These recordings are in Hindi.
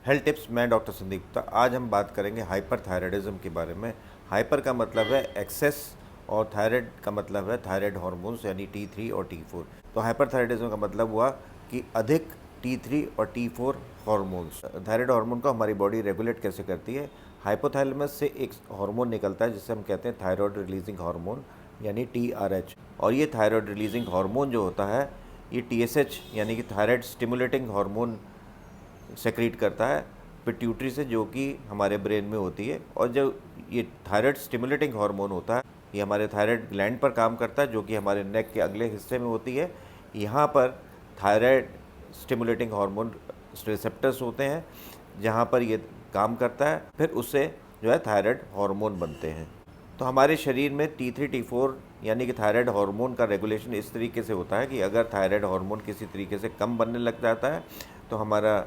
Health tips. मैं डॉक्टर संदीप गुप्ता। आज हम बात करेंगे हाइपरथायराइडिज्म के बारे में। हाइपर का मतलब है एक्सेस और थायराइड का मतलब है थायराइड हार्मोन्स यानी T3 और T4। तो हाइपरथायराइडिज्म का मतलब हुआ कि अधिक T3 और T4 हार्मोन्स। थायराइड हार्मोन को हमारी बॉडी रेगुलेट कैसे करती है? हाइपोथैलेमस से एक हार्मोन निकलता है जिसे हम कहते हैं थायराइड रिलीजिंग हार्मोन यानी TRH। और ये थायराइड रिलीजिंग हार्मोन जो होता है ये TSH यानी कि थायराइड स्टिमुलेटिंग हार्मोन सेक्रीट करता है पिट्यूटरी से, जो कि हमारे ब्रेन में होती है। और जो ये थायराइड स्टिमुलेटिंग हार्मोन होता है ये हमारे थायराइड ग्लैंड पर काम करता है, जो कि हमारे नेक के अगले हिस्से में होती है। यहाँ पर थायराइड स्टिमुलेटिंग हार्मोन रिसेप्टर्स होते हैं जहाँ पर ये काम करता है, फिर उससे जो है थायराइड हार्मोन बनते हैं। तो हमारे शरीर में T3 T4 यानी कि थायराइड हार्मोन का रेगुलेशन इस तरीके से होता है कि अगर थायराइड हार्मोन किसी तरीके से कम बनने लग जाता है तो हमारा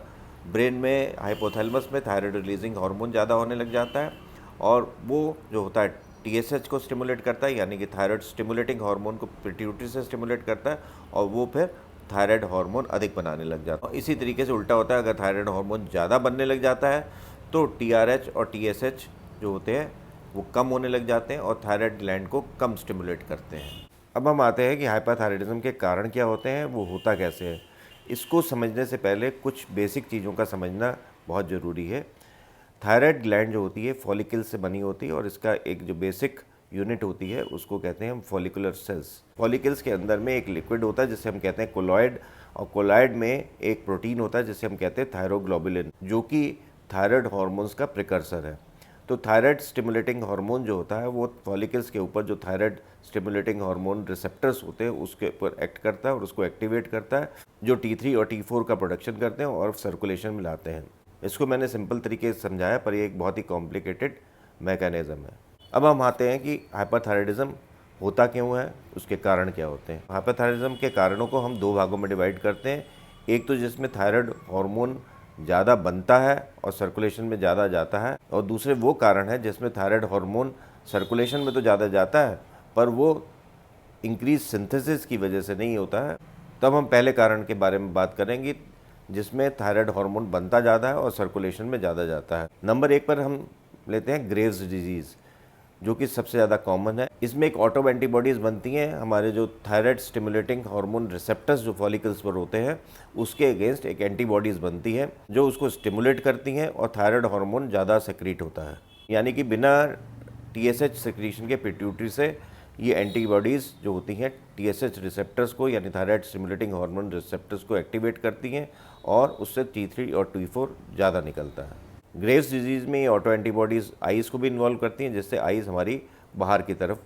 ब्रेन में हाइपोथैलेमस में थायराइड रिलीजिंग हार्मोन ज़्यादा होने लग जाता है, और वो जो होता है TSH को स्टिमुलेट करता है यानी कि थायराइड स्टिमुलेटिंग हार्मोन को पिट्यूटरी से स्टिमुलेट करता है, और वो फिर थायराइड हार्मोन अधिक बनाने लग जाता है। इसी तरीके से उल्टा होता है, अगर थायराइड हार्मोन ज़्यादा बनने लग जाता है तो TRH और TSH जो होते हैं वो कम होने लग जाते हैं और थायराइड ग्लैंड को कम स्टिमुलेट करते हैं। अब हम आते हैं कि हाइपरथायराइडिज्म के कारण क्या होते हैं, वो होता कैसे है। इसको समझने से पहले कुछ बेसिक चीज़ों का समझना बहुत ज़रूरी है। थायराइड ग्लैंड जो होती है फॉलिकल से बनी होती है, और इसका एक जो बेसिक यूनिट होती है उसको कहते हैं हम फॉलिकुलर सेल्स। फॉलिकल्स के अंदर में एक लिक्विड होता है जिसे हम कहते हैं कोलॉइड, और कोलॉइड में एक प्रोटीन होता है जिसे हम कहते हैं थायरोग्लोबुलिन, जो कि थायराइड हार्मोन्स का प्रिकर्सर है। तो थायराइड स्टिमुलेटिंग हार्मोन जो होता है वो फॉलिकल्स के ऊपर जो थायराइड स्टिमुलेटिंग हार्मोन रिसेप्टर्स होते हैं उसके ऊपर एक्ट करता है और उसको एक्टिवेट करता है, जो T3 और T4 का प्रोडक्शन करते हैं और सर्कुलेशन में लाते हैं। इसको मैंने सिंपल तरीके से समझाया, पर ये एक बहुत ही कॉम्प्लिकेटेड मैकेनिज्म है। अब हम आते हैं कि हाइपरथायराइडिज्म होता क्यों है, उसके कारण क्या होते हैं। हाइपरथायराइडिज्म के कारणों को हम दो भागों में डिवाइड करते हैं। एक तो जिसमें थायराइड हार्मोन ज़्यादा बनता है और सर्कुलेशन में ज़्यादा जाता है, और दूसरे वो कारण है जिसमें थायराइड हार्मोन सर्कुलेशन में तो ज़्यादा जाता है पर वो इंक्रीज सिंथेसिस की वजह से नहीं होता है। तब हम पहले कारण के बारे में बात करेंगे जिसमें थायराइड हार्मोन बनता ज़्यादा है और सर्कुलेशन में ज़्यादा जाता है। नंबर एक पर हम लेते हैं ग्रेव्स डिजीज़, जो कि सबसे ज़्यादा कॉमन है। इसमें एक ऑटो एंटीबॉडीज़ बनती हैं हमारे जो थायराइड स्टिमुलेटिंग हार्मोन रिसेप्टर्स जो फॉलिकल्स पर होते हैं उसके अगेंस्ट एक एंटीबॉडीज़ बनती है जो उसको स्टिमुलेट करती हैं, और थायराइड हार्मोन ज़्यादा सेक्रीट होता है। यानी कि बिना TSH सेक्रीशन के पिट्यूटरी से ये एंटीबॉडीज़ जो होती हैं TSH रिसेप्टर्स को यानी थायराइड स्टिमुलेटिंग हार्मोन रिसेप्टर्स को एक्टिवेट करती हैं, और उससे T3 और T4 ज़्यादा निकलता है। ग्रेव्स डिजीज़ में ये ऑटो एंटीबॉडीज़ आइज़ को भी इन्वॉल्व करती हैं, जिससे आइज़ हमारी बाहर की तरफ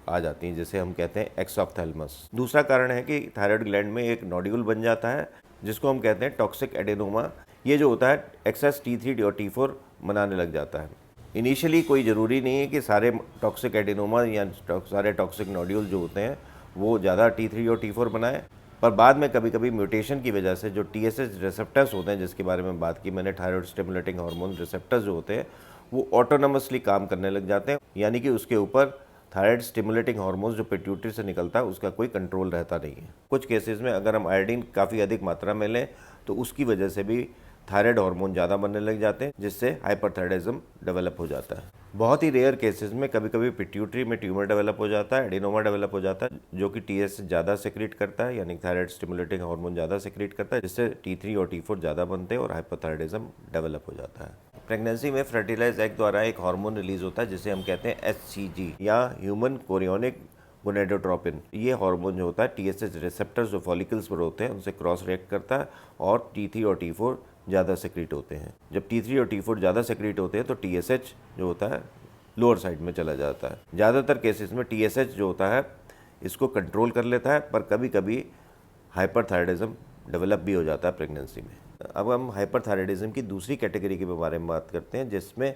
आ जाती हैं, जिसे हम कहते हैं एक्सॉप्थेल्मस। दूसरा कारण है कि थायराइड ग्लैंड में एक नोड्यूल बन जाता है जिसको हम कहते हैं टॉक्सिक एडेनोमा। ये जो होता है एक्सेस T3 और T4 बनाने लग जाता है। इनिशियली कोई ज़रूरी नहीं है कि सारे टॉक्सिक एडेनोमा या सारे टॉक्सिक नोड्यूल जो होते हैं वो ज़्यादा T3 और T4 बनाए, पर बाद में कभी कभी म्यूटेशन की वजह से जो TSH रिसेप्टर्स होते हैं, जिसके बारे में बात की मैंने, थायराइड स्टिमुलेटिंग हार्मोन रिसेप्टर्स जो होते हैं वो ऑटोनमसली काम करने लग जाते हैं, यानी कि उसके ऊपर थायराइड स्टिमुलेटिंग हार्मोन्स जो पिट्यूटरी से निकलता है उसका कोई कंट्रोल रहता नहीं है। कुछ केसेस में अगर हम आयोडीन काफ़ी अधिक मात्रा में लें तो उसकी वजह से भी थायराइड हार्मोन ज़्यादा बनने लग जाते हैं, जिससे हाइपरथायराइडिज्म डेवलप हो जाता है। बहुत ही रेयर केसेस में कभी कभी पिट्यूटरी में ट्यूमर डेवलप हो जाता है, एडिनोमा डेवलप हो जाता है, जो कि TS ज़्यादा सेक्रेट करता है यानी थायराइड स्टिमुलेटिंग हार्मोन ज़्यादा सेक्रेट करता है, जिससे T3 और T4 ज़्यादा बनते हैं और हाइपरथायराइडिज्म डेवलप हो जाता है। प्रेगनेंसी में फर्टिलाइज एग द्वारा एक हार्मोन रिलीज होता है जिसे हम कहते हैं HCG या ह्यूमन कोरियोनिक गोनेडोट्रोपिन। ये हार्मोन जो होता है TSH रिसेप्टर्स जो फॉलिकल्स पर होते हैं उनसे क्रॉस रिएक्ट करता है, और T3 और T4 ज़्यादा सेक्रेट होते हैं। जब T3 और T4 ज़्यादा सेक्रेट होते हैं तो TSH जो होता है लोअर साइड में चला जाता है। ज़्यादातर केसेस में TSH जो होता है इसको कंट्रोल कर लेता है, पर कभी कभी हाइपरथायराइडिज्म डेवलप भी हो जाता है प्रेगनेंसी में। अब हम हाइपरथायराइडिज्म की दूसरी कैटेगरी के बारे में बात करते हैं, जिसमें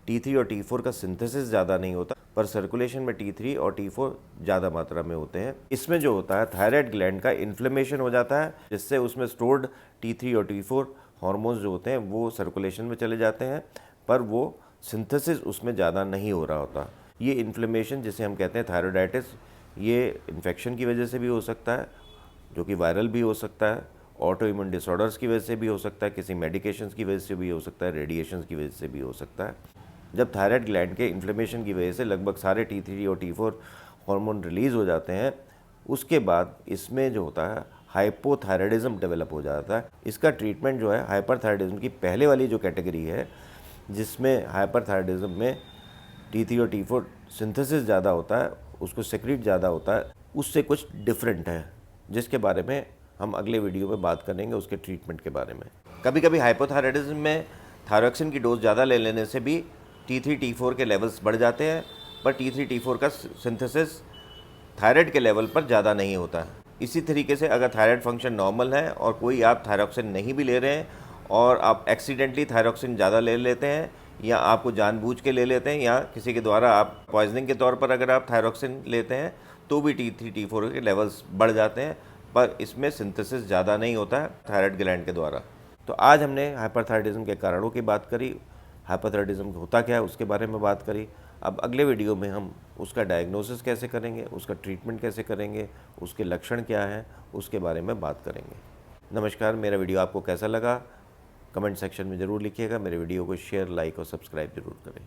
T3 और T4 का सिंथेसिस ज़्यादा नहीं होता, पर सर्कुलेशन में T3 और T4 ज़्यादा मात्रा में होते हैं। इसमें जो होता है थायराइड ग्लैंड का इन्फ्लेमेशन हो जाता है, जिससे उसमें स्टोर्ड T3 और T4 हार्मोन्स जो होते हैं वो सर्कुलेशन में चले जाते हैं, पर वो सिंथेसिस उसमें ज़्यादा नहीं हो रहा होता। ये इन्फ्लेमेशन जिसे हम कहते हैं थायराइडाइटिस, ये इन्फेक्शन की वजह से भी हो सकता है, जो कि वायरल भी हो सकता है, ऑटो इम्यून डिसऑर्डर्स की वजह से भी हो सकता है, किसी मेडिकेशंस की वजह से भी हो सकता है, रेडिएशंस की वजह से भी हो सकता है। जब थायराइड ग्लैंड के इन्फ्लेमेशन की वजह से लगभग सारे T3 और T4 हार्मोन रिलीज़ हो जाते हैं, उसके बाद इसमें जो होता है हाइपोथायराइडिज्म डेवलप हो जाता है। इसका ट्रीटमेंट जो है हाइपरथायराइडिज्म की पहले वाली जो कैटेगरी है, जिसमें हाइपरथायराइडिज्म में T3 और T4 सिंथेसिस ज़्यादा होता है, उसको सेक्रेट ज़्यादा होता है, उससे कुछ डिफरेंट है, जिसके बारे में हम अगले वीडियो में बात करेंगे, उसके ट्रीटमेंट के बारे में। कभी कभी हाइपोथायराइडिज्म में थायरॉक्सिन की डोज ज़्यादा ले लेने से भी T3 T4 के लेवल्स बढ़ जाते हैं, पर T3 T4 का सिंथेसिस थायराइड के लेवल पर ज़्यादा नहीं होता है। इसी तरीके से अगर थायराइड फंक्शन नॉर्मल है और कोई आप थायरॉक्सिन नहीं भी ले रहे हैं और आप एक्सीडेंटली थायरॉक्सिन ज़्यादा ले लेते हैं या आपको जानबूझ के ले लेते हैं या किसी के द्वारा आप पॉइजनिंग के तौर पर अगर आप थायरॉक्सिन लेते हैं तो भी T3 T4 के लेवल्स बढ़ जाते हैं, पर इसमें सिंथेसिस ज़्यादा नहीं होता है थायराइड ग्लैंड के द्वारा। तो आज हमने हाइपरथायराइडिज्म के कारणों की बात करी, हाइपरथायराइडिज्म होता क्या है उसके बारे में बात करी। अब अगले वीडियो में हम उसका डायग्नोसिस कैसे करेंगे, उसका ट्रीटमेंट कैसे करेंगे, उसके लक्षण क्या हैं, उसके बारे में बात करेंगे। नमस्कार, मेरा वीडियो आपको कैसा लगा कमेंट सेक्शन में ज़रूर लिखिएगा। मेरे वीडियो को शेयर, लाइक और सब्सक्राइब ज़रूर करें।